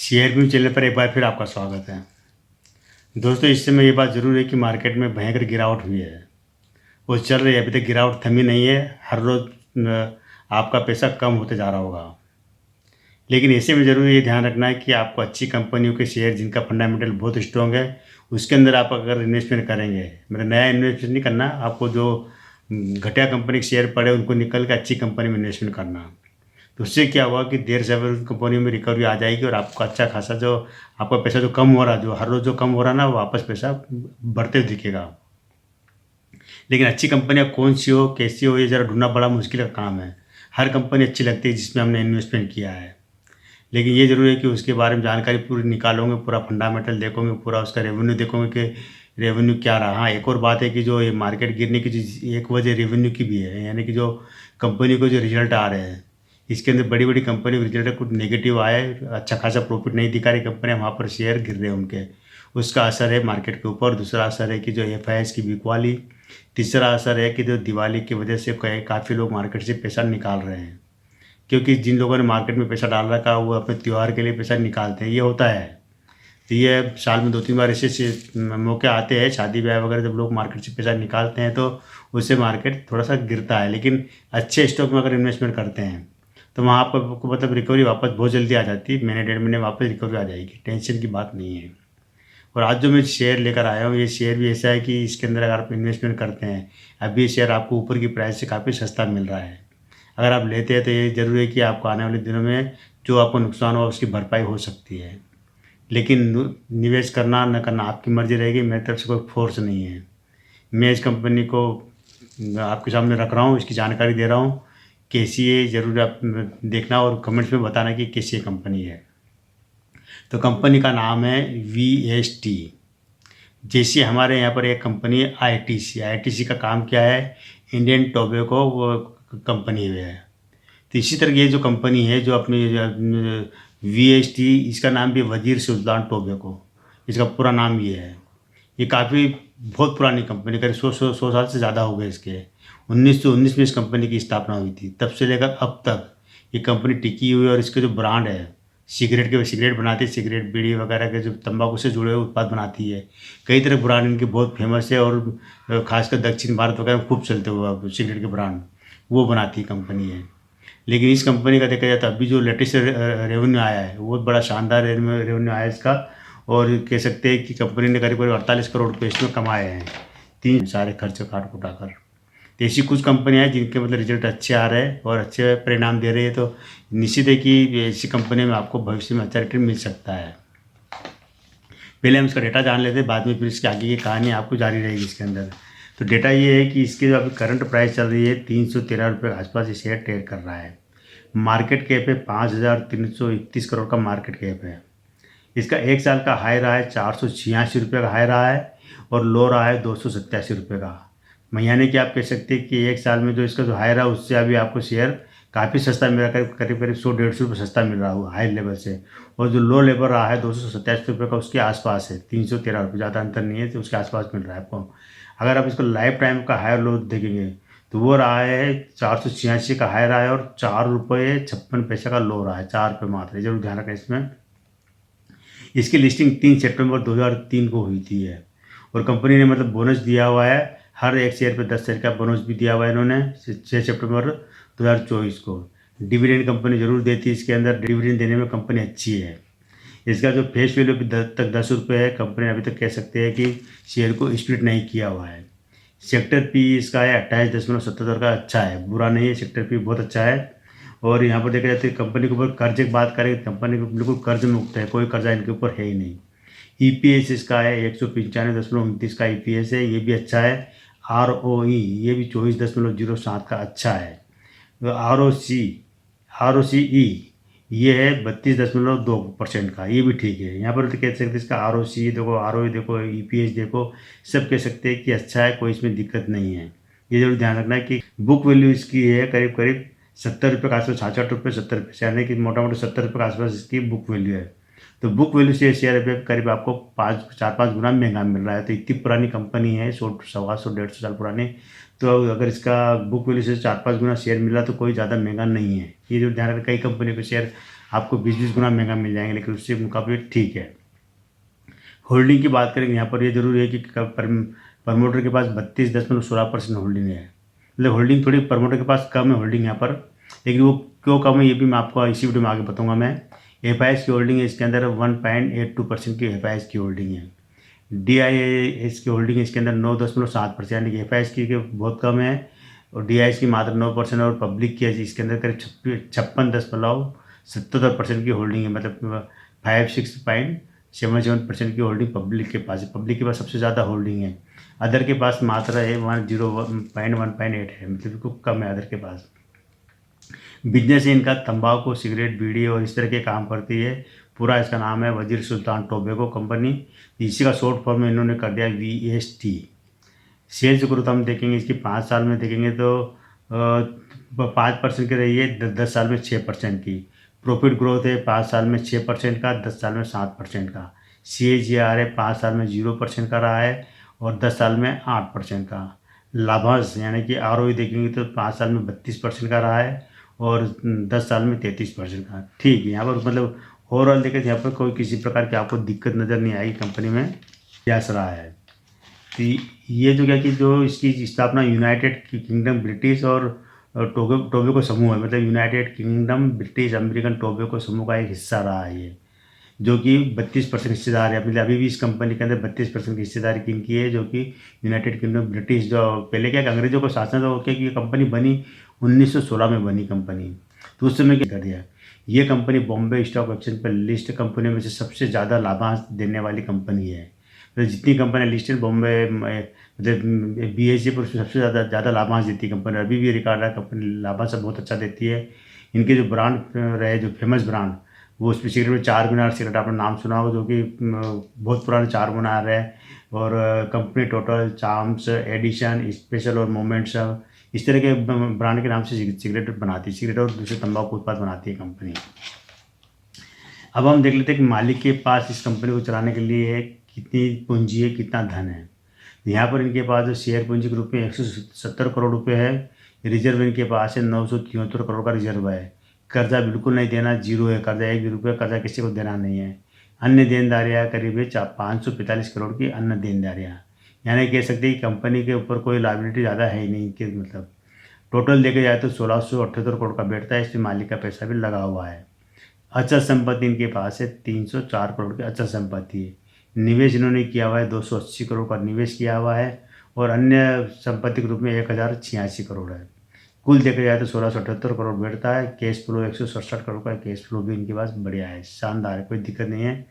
Share view channel पर एक बार फिर आपका स्वागत है। दोस्तों, इस समय ये बात ज़रूर है कि मार्केट में भयंकर गिरावट हुई है। वो चल रही है, अभी तक गिरावट थमी नहीं है। हर रोज़ आपका पैसा कम होते जा रहा होगा। लेकिन ऐसे में ज़रूर ये ध्यान रखना है कि आपको अच्छी कंपनियों के शेयर जिनका फंडामेंटल बहुत स्ट्रॉन्ग है, उसके अंदर आप अगर इन्वेस्टमेंट करेंगे, मतलब नया इन्वेस्टमेंट नहीं करना, आपको जो घटिया कंपनी के शेयर पड़े उनको निकल के अच्छी कंपनी में इन्वेस्टमेंट करना। तो उससे क्या हुआ कि देर से उन कंपनियों में रिकवरी आ जाएगी और आपको अच्छा खासा जो आपका पैसा जो कम हो रहा है, जो हर रोज़ जो कम हो रहा है ना, वो वापस पैसा बढ़ते हुए दिखेगा। लेकिन अच्छी कंपनियाँ कौन सी हो, कैसी हो, ये ज़रा ढूंढना बड़ा मुश्किल का काम है। हर कंपनी अच्छी लगती है जिसमें हमने इन्वेस्टमेंट किया है। लेकिन ये ज़रूरी है कि उसके बारे में जानकारी पूरी निकालोगे, पूरा फंडामेंटल देखोगे, पूरा उसका रेवेन्यू देखोगे कि रेवेन्यू क्या रहा। हाँ, एक और बात है कि जो ये मार्केट गिरने की जो एक वजह रेवेन्यू की भी है, यानी कि जो कंपनी को जो रिजल्ट आ रहे हैं, इसके अंदर बड़ी बड़ी कंपनी के रिजल्ट कुछ नेगेटिव आए, अच्छा खासा प्रॉफिट नहीं दिखा रही कंपनी, वहाँ पर शेयर गिर रहे हैं उनके। उसका असर है मार्केट के ऊपर। दूसरा असर है कि जो एफ की बिकवाली। तीसरा असर है कि जो दिवाली की वजह से काफ़ी लोग मार्केट से पैसा निकाल रहे हैं, क्योंकि जिन लोगों ने मार्केट में पैसा डाल रखा है वो अपने त्यौहार के लिए पैसा निकालते हैं, ये होता है। तो ये साल में 2-3 बार ऐसे मौके आते हैं, शादी ब्याह वगैरह, जब लोग मार्केट से पैसा निकालते हैं तो उससे मार्केट थोड़ा सा गिरता है। लेकिन अच्छे स्टॉक में अगर इन्वेस्टमेंट करते हैं तो वहाँ पर आपको मतलब रिकवरी वापस बहुत जल्दी आ जाती है, महीने 1.5 महीने वापस रिकवरी आ जाएगी, टेंशन की बात नहीं है। और आज जो मैं शेयर लेकर आया हूँ, ये शेयर भी ऐसा है कि इसके अंदर अगर आप इन्वेस्टमेंट करते हैं, अभी ये शेयर आपको ऊपर की प्राइस से काफ़ी सस्ता मिल रहा है। अगर आप लेते हैं तो ये ज़रूरी है कि आपको आने वाले दिनों में जो आपको नुकसान हुआ उसकी भरपाई हो सकती है। लेकिन निवेश करना न करना आपकी मर्ज़ी रहेगी, मेरी तरफ से कोई फ़ोर्स नहीं है। मैं इस कंपनी को आपके सामने रख रहा हूँ, इसकी जानकारी दे रहा हूँ। कैसी है ज़रूर आप देखना और कमेंट्स में बताना कि कैसी ये कंपनी है। तो कंपनी का नाम है VST। जैसे हमारे यहाँ पर एक कंपनी है ITC का काम क्या है, इंडियन टोबैको वो कंपनी है। तो इसी तरह ये जो कंपनी है जो अपनी VST, इसका नाम भी वजीर सुल्तान टोबैको, इसका पूरा नाम ये है। ये काफ़ी बहुत पुरानी कंपनी, करीब 100 साल से ज़्यादा हो गए इसके। 1919 में इस कंपनी की स्थापना हुई थी। तब से लेकर अब तक ये कंपनी टिकी हुई है। और इसके जो ब्रांड है, सिगरेट बनाती है, सिगरेट बीड़ी वगैरह के जो तंबाकू से जुड़े हुए उत्पाद बनाती है। कई तरह के ब्रांड इनके बहुत फेमस है और खासकर दक्षिण भारत वगैरह में खूब चलते हुए सिगरेट के ब्रांड वो बनाती कंपनी है। लेकिन इस कंपनी का देखा जाए तो अभी जो लेटेस्ट रेवेन्यू आया है वो बड़ा शानदार रेवेन्यू आया है इसका। और कह सकते हैं कि कंपनी ने करीब करीब 48 करोड़ रुपये इसमें कमाए हैं, तीन सारे खर्च काट कुटाकर। तो ऐसी कुछ कंपनियां हैं जिनके मतलब रिजल्ट अच्छे आ रहे हैं और अच्छे परिणाम दे रही है। तो निश्चित है कि ऐसी कंपनी में आपको भविष्य में अच्छा रिटर्न मिल सकता है। पहले हम इसका डेटा जान लेते हैं, बाद में फिर इसकी आगे की कहानी आपको जारी रहेगी इसके अंदर। तो डेटा ये है कि इसकी जो अभी करंट प्राइस चल रही है 313 रुपये के आसपास ये शेयर ट्रेड कर रहा है। मार्केट कैप है 5,331 करोड़ का मार्केट कैप है। इसका एक साल का हाई रहा है 486 रुपये का हाई रहा है और लो रहा है 287 रुपये का। यानी कि आप कह सकते हैं कि एक साल में जो इसका जो हाई रहा उससे अभी आपको शेयर काफ़ी सस्ता मिल रहा है, करीब करीब 100-150 रुपये सस्ता मिल रहा है हाई लेवल से। और जो लो लेवल रहा है 287 रुपये का, उसके आसपास है 313 रुपये, ज़्यादा अंतर नहीं है, तो उसके आसपास मिल रहा है आपको। अगर आप इसको लाइफ टाइम का हाई और लो देखेंगे तो वो रहा है 486 का हाई रहा है और 4 रुपये 56 पैसे का लो रहा है, 4 रुपये मात्र। जरूर ध्यान रखें इसमें। इसकी लिस्टिंग 3 सितंबर 2003 को हुई थी है। और कंपनी ने मतलब बोनस दिया हुआ है, हर एक शेयर पे 10 शेयर का बोनस भी दिया हुआ है इन्होंने 6 सितंबर 2024 को। डिविडेंड कंपनी जरूर देती है, इसके अंदर डिविडेंड देने में कंपनी अच्छी है। इसका जो फेस वैल्यू भी 10 रुपये है। कंपनी अभी तक कह सकते हैं कि शेयर को स्प्लिट नहीं किया हुआ है। सेक्टर पी इसका है 28.77 का, अच्छा है, बुरा नहीं है, सेक्टर पी बहुत अच्छा है। और यहाँ पर देखा जाए तो कंपनी के ऊपर कर्ज की बात करें, कंपनी को बिल्कुल कर्ज मुक्त है, कोई कर्जा इनके ऊपर है ही नहीं। EPS इसका है 195.29 का EPS है, ये भी अच्छा है। ROE ये भी 24.07 का अच्छा है। ROCE ये है 32.2% का, ये भी ठीक है। यहाँ पर तो कह सकते हैं इसका ROCE देखो, ROE देखो, EPS देखो, सब कह सकते हैं कि अच्छा है, कोई इसमें दिक्कत नहीं है। ये जरूर ध्यान रखना है कि बुक वैल्यू इसकी है करीब करीब 70 रुपये के आसपास, 66 रुपये 70 पैसे, यानी कि मोटा मोटा 70 रुपये के आसपास इसकी बुक वैल्यू है। तो बुक वैल्यू से शेयर पे करीब आपको 4-5 गुना महंगा मिल रहा है। तो इतनी पुरानी कंपनी है, 100-125 साल पुरानी। तो अगर इसका बुक वैल्यू से 4-5 गुना शेयर मिला तो कोई ज़्यादा महंगा नहीं है। ये जो ध्यान रखें, कई कंपनी के शेयर आपको 20-20 गुना महंगा मिल जाएंगे, लेकिन उससे मुकाबले ठीक है। होल्डिंग की बात करेंगे, यहाँ पर ये जरूरी है कि प्रमोटर के पास 32.16% होल्डिंग है। मतलब होल्डिंग थोड़ी प्रमोटर के पास कम है होल्डिंग यहाँ पर, लेकिन वो क्यों कम है ये भी मैं आपको इसी वीडियो में आगे बताऊंगा। मैं एफ की होल्डिंग है इसके अंदर 1.82% की एफ की होल्डिंग है। DIS की होल्डिंग है इसके अंदर 9.7%, यानी कि एफ की बहुत कम है और DIS की मात्र 9%, और पब्लिक की इसके अंदर करीब 56.77% की होल्डिंग है। मतलब 56.77% की होल्डिंग पब्लिक के पास है। पब्लिक के पास सबसे ज़्यादा होल्डिंग है। अदर के पास मात्रा है 101.8 है, मतलब बिल्कुल कम है अदर के पास। बिजनेस है इनका तंबाकू, सिगरेट, बीड़ी और इस तरह के काम करती है। पूरा इसका नाम है वजीर सुल्तान टोबैको कंपनी। इसी का शॉर्ट फॉर्म में इन्होंने कर दिया VST। सेल्स ग्रोथ हम देखेंगे इसकी 5 साल में देखेंगे तो 5% की रही है, 10 साल में 6% की। प्रॉफिट ग्रोथ है 5 साल में 6% का, 10 साल में 7% का। CAGR है 5 साल में 0% का रहा है और 10 साल में 8% का। लाभांश यानी कि ROE देखेंगे तो 5 साल में 32% का रहा है और 10 साल में 33% का। ठीक है, यहाँ पर मतलब ओवरऑल देखें यहाँ पर कोई किसी प्रकार की आपको दिक्कत नज़र नहीं आएगी कंपनी में, प्रयास रहा है। तो ये जो क्या कि जो इसकी स्थापना यूनाइटेड किंगडम, ब्रिटिश और टोबैको समूह है, मतलब United kingdom, British, American tobacco समूह का एक हिस्सा रहा है ये, जो कि 32% हिस्सेदार है। मतलब अभी भी इस कंपनी के अंदर 32% की हिस्सेदारी किनकी है, जो कि यूनाइटेड किंगडम, ब्रिटिश, जो पहले क्या अंग्रेजों को शासन था, क्या कि ये कंपनी बनी 1916 में बनी कंपनी, तो उस समय क्या कर दिया। ये कंपनी बॉम्बे स्टॉक एक्सचेंज पर लिस्ट कंपनियों में से सबसे ज़्यादा लाभांश देने वाली कंपनी है। तो जितनी कंपनियाँ लिस्टेड बॉम्बे मतलब BSE पर सबसे ज़्यादा लाभांश देती है कंपनी। अभी भी रिकॉर्ड है, कंपनी लाभांश बहुत अच्छा देती है। इनके जो ब्रांड रहे, जो फेमस ब्रांड, वो उसमें सिगरेट में चार मीनार सिगरेट आपने नाम सुना होगा, जो कि बहुत पुराने चार मीनार है। और company total, charms, edition, special और मोमेंट्स, इस तरह के ब्रांड के नाम से सिगरेट बनाती है। सिगरेट और दूसरे तंबाकू उत्पाद बनाती है कंपनी। अब हम देख लेते हैं कि मालिक के पास इस कंपनी को चलाने के लिए कितनी पूंजी है, कितना धन है। यहाँ पर इनके पास जो शेयर पूंजी के रूप में 170 करोड़ रुपए है। रिजर्व इनके पास है 973 करोड़ का रिजर्व है। कर्जा बिल्कुल नहीं देना, जीरो है कर्जा, 1 भी रुपये कर्जा किसी को देना नहीं है। अन्य देनदारियाँ करीब है 545 करोड़ की अन्य देनदारियाँ, यानी कह सकते हैं कि कंपनी के ऊपर कोई लायबिलिटी ज़्यादा है ही नहीं कि मतलब टोटल देखा जाए तो 1678 करोड़ का बैठता है। इसमें मालिक का पैसा भी लगा हुआ है। अचल संपत्ति इनके पास है 304 करोड़ की अचल संपत्ति है। निवेश इन्होंने किया हुआ है 280 करोड़ का निवेश किया हुआ है और अन्य संपत्ति के रूप में 1086 करोड़ है। कुल देखा जाए तो 1678 करोड़ बैठता है। कैश फ्लो 167 करोड़ का कैश फ्लो भी इनके पास बढ़िया है, शानदार है, कोई दिक्कत नहीं है।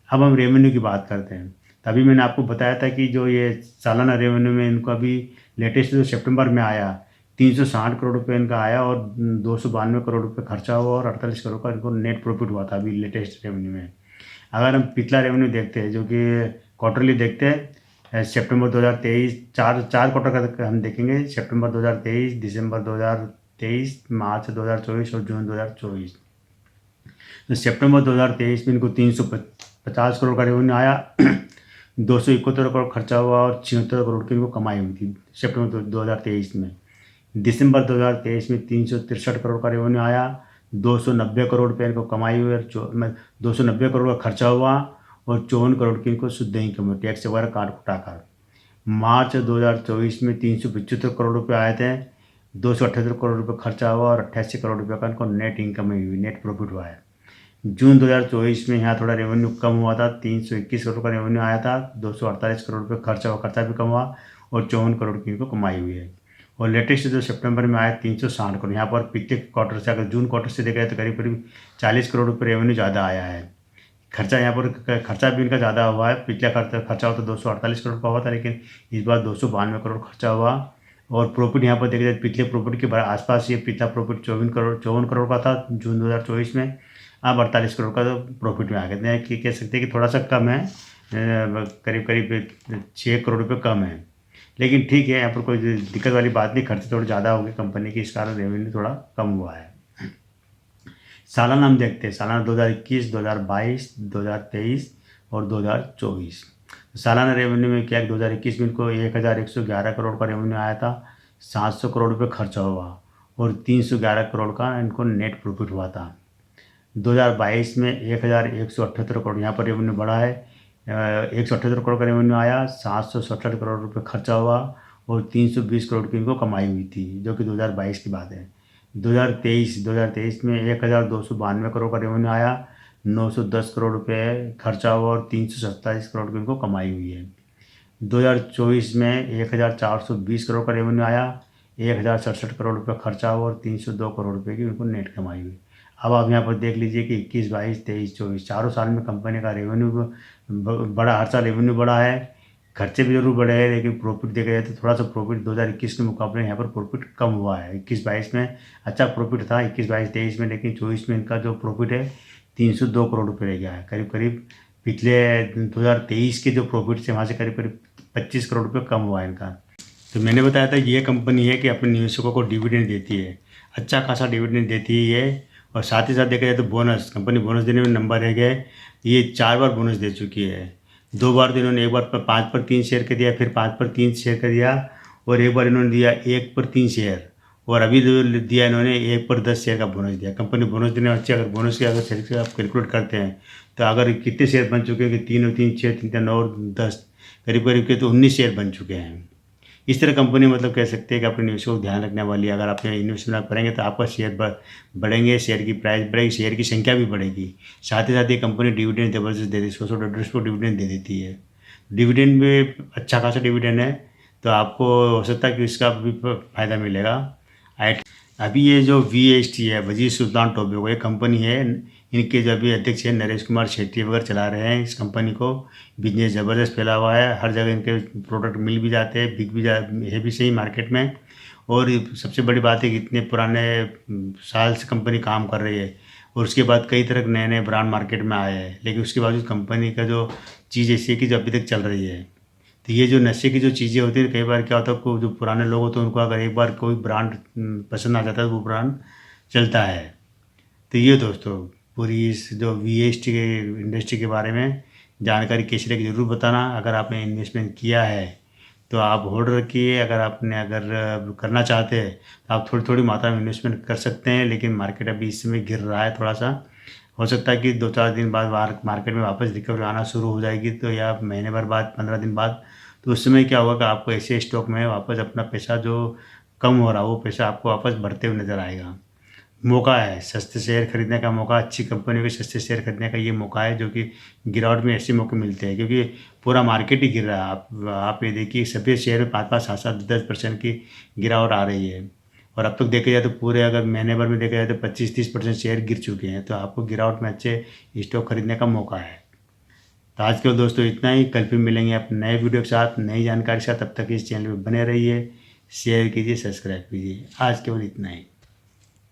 अब हम रेवेन्यू की बात करते हैं। तभी मैंने आपको बताया था कि जो ये सालाना रेवेन्यू में इनको अभी लेटेस्ट जो सितंबर में आया 360 करोड़ रुपये इनका आया और 292 करोड़ रुपये खर्चा हुआ और 48 करोड़ का इनको नेट प्रॉफिट हुआ था अभी लेटेस्ट रेवेन्यू में। अगर हम पिछला रेवेन्यू देखते हैं, जो कि क्वार्टरली देखते हैं, सितंबर 2023, चार क्वार्टर का हम देखेंगे, सितंबर 2023, दिसंबर 2023, मार्च 2024 और जून 2024। तो सितंबर 2023 में इनको 350 करोड़ का रेवेन्यू आया, 271 करोड़ खर्चा हुआ और 76 करोड़ की इनको कमाई हुई थी सितंबर 2023 में। दिसंबर 2023 में 363 करोड़ का रेवेन्यू आया, 290 करोड़ रुपये इनको कमाई हुई और 290 करोड़ का खर्चा हुआ और 54 करोड़ की इनको शुद्ध इनकम हुई, टैक्स वगैरह काट कुटाकर। मार्च 2024 में 375 करोड़ रुपये आए थे, 278 करोड़ रुपये खर्चा हुआ और 88 करोड़ रुपये का इनको नेट इनकम हुई, नेट प्रॉफिट हुआ है। जून 2024 में यहाँ थोड़ा रेवेन्यू कम हुआ था, 321 करोड़ का रेवेन्यू आया था, 248 करोड़ रुपये खर्चा हुआ, खर्चा भी कम हुआ और 54 करोड़ की इनको कमाई हुई है। और लेटेस्ट जो सितंबर में आया 360 करोड़, यहाँ पर पिछले क्वार्टर से अगर जून क्वार्टर से देखा जाए तो करीब करीब 40 करोड़ रुपये रेवेन्यू ज़्यादा आया है। खर्चा यहाँ पर खर्चा भी इनका ज़्यादा हुआ है। पिछला खर्चा हुआ तो 248 करोड़ का हुआ था, लेकिन इस बार 292 करोड़ खर्चा हुआ। और प्रॉफिट यहाँ पर देखा जाए पिछले प्रॉफिट के आसपास ये पिछला प्रॉफिट 54 करोड़ का था जून 2024 में, अब 48 करोड़ का तो प्रॉफिट में आ गए कि कह सकते हैं कि थोड़ा सा कम है, करीब करीब 6 करोड़ रुपये कम है, लेकिन ठीक है, यहाँ पर कोई दिक्कत वाली बात नहीं। खर्चे थोड़े ज़्यादा हो गए कंपनी के, इस कारण रेवेन्यू थोड़ा कम हुआ है। सालाना हम देखते हैं, सालाना 2021, 2022, 2023 और 2024। सालाना रेवेन्यू में क्या 2021 में इनको 1111 करोड़ का रेवेन्यू आया था, 700 करोड़ रुपये खर्चा हुआ और 311 करोड़ का इनको नेट प्रॉफिट हुआ था। 2022 में 1178 करोड़ यहाँ पर रेवेन्यू बढ़ा है। 178 करोड़ का रेवेन्यू आया, 767 करोड़ रुपये खर्चा हुआ और 320 करोड़ की इनको कमाई हुई थी, जो कि 2022 की बात है। 2023 में 1292 करोड़ का रेवेन्यू आया, 910 करोड़ रुपये खर्चा हुआ और 327 करोड़ की इनको कमाई हुई है। 2024 में 1420 करोड़ का रेवेन्यू आया, 1067 करोड़ रुपये खर्चा हुआ और 302 करोड़ रुपये की उनको नेट कमाई हुई। अब आप यहाँ पर देख लीजिए कि 21, 22, 23, 24 चारों साल में कंपनी का रेवेन्यू बड़ा, हर साल रेवेन्यू बढ़ा है, खर्चे भी जरूर बढ़े हैं, लेकिन प्रॉफिट देखा जाए तो थोड़ा सा प्रॉफिट 2021 के मुकाबले यहाँ पर प्रॉफिट कम हुआ है। 21-22 में अच्छा प्रॉफिट था, 21-22-23 में, लेकिन 24 में इनका जो प्रॉफिट है 302 करोड़ रुपये रह गया है। करीब करीब पिछले 2023 के जो प्रॉफिट से वहाँ से करीब करीब 25 करोड़ रुपये कम हुआ है इनका। तो मैंने बताया था ये कंपनी है कि अपने निवेशकों को डिविडेंड देती है, अच्छा खासा डिविडेंड देती है ये, और साथ ही साथ देखा जाए तो बोनस, कंपनी बोनस देने में नंबर रह गए। ये 4 बार बोनस दे चुकी है। 2 बार तो इन्होंने, एक बार 5 पर 3 शेयर कर दिया, फिर 5 पर 3 शेयर कर दिया, और एक बार इन्होंने दिया 1 पर 3 शेयर, और अभी जो दिया इन्होंने 1 पर 10 शेयर का बोनस दिया। कंपनी बोनस देने अच्छी, अगर बोनस की अगर शेयर आप कैलकुलेट करते हैं तो अगर कितने शेयर बन चुके हैं कि 3 और 3 6 3 9 और 10 करीब करीब के तो 19 शेयर बन चुके हैं। इस तरह कंपनी मतलब कह सकते हैं कि अपने निवेशकों को ध्यान रखने वाली है। अगर आप इन्वेस्टमेंट करेंगे तो आपका शेयर बढ़ेंगे, शेयर की प्राइस बढ़ेगी, शेयर की संख्या भी बढ़ेगी। साथ ही साथ ये कंपनी डिविडेंड जबरदस्त दे देती है, $100 को डिविडेंड दे देती है। डिविडेंड में अच्छा खासा डिविडेंड है, तो आपको हो सकता है कि इसका भी फ़ायदा मिलेगा। अभी ये जो VST है, वजीर सुल्तान टोबैको, ये कंपनी है, इनके जो अभी अध्यक्ष है नरेश कुमार शेट्टी वगैरह चला रहे हैं इस कंपनी को। बिजनेस ज़बरदस्त फैला हुआ है, हर जगह इनके प्रोडक्ट मिल भी जाते हैं, बिक भी है भी सही मार्केट में। और सबसे बड़ी बात है कि इतने पुराने साल से कंपनी काम कर रही है, और उसके बाद कई तरह के नए नए ब्रांड मार्केट में आए हैं, लेकिन उसके बावजूद कंपनी का जो चीज़ ऐसी है कि जो अभी तक चल रही है। तो ये जो नशे की जो चीज़ें होती हैं, कई बार क्या होता है को जो पुराने लोग होते हैं उनको अगर एक बार कोई ब्रांड पसंद आ जाता है तो वो ब्रांड चलता है। तो ये दोस्तों पूरी इस जो VST के इंडस्ट्री के बारे में जानकारी कैसी लगी ज़रूर बताना। अगर आपने इन्वेस्टमेंट किया है तो आप होल्ड रखिए, अगर करना चाहते हैं तो आप थोड़ी थोड़ी मात्रा में इन्वेस्टमेंट कर सकते हैं, लेकिन मार्केट अभी इस समय गिर रहा है थोड़ा सा। हो सकता है कि 2-4 दिन बाद मार्केट में वापस रिकवरी आना शुरू हो जाएगी, तो या महीने भर बाद, 15 दिन बाद, तो उस समय क्या होगा कि आपको ऐसे स्टॉक में वापस अपना पैसा जो कम हो रहा है वो पैसा आपको वापस बढ़ते हुए नज़र आएगा। मौका है सस्ते शेयर खरीदने का, मौका, अच्छी कंपनियों के सस्ते शेयर खरीदने का ये मौका है, जो कि गिरावट में ऐसे मौके मिलते हैं, क्योंकि पूरा मार्केट ही गिर रहा है। आप ये देखिए सभी शेयर में 5-5, 7-7, 10% की गिरावट आ रही है, और अब तक देखा जाए तो पूरे अगर महीने भर में देखा जाए तो 25-30% शेयर गिर चुके हैं। तो आपको गिरावट में अच्छे स्टॉक खरीदने का मौका है। तो आज के लिए दोस्तों इतना ही, कल फिर मिलेंगे आप नए वीडियो के साथ, नई जानकारी के साथ। तब तक इस चैनल पर बने रहिए, शेयर कीजिए, सब्सक्राइब कीजिए। आज केवल इतना ही।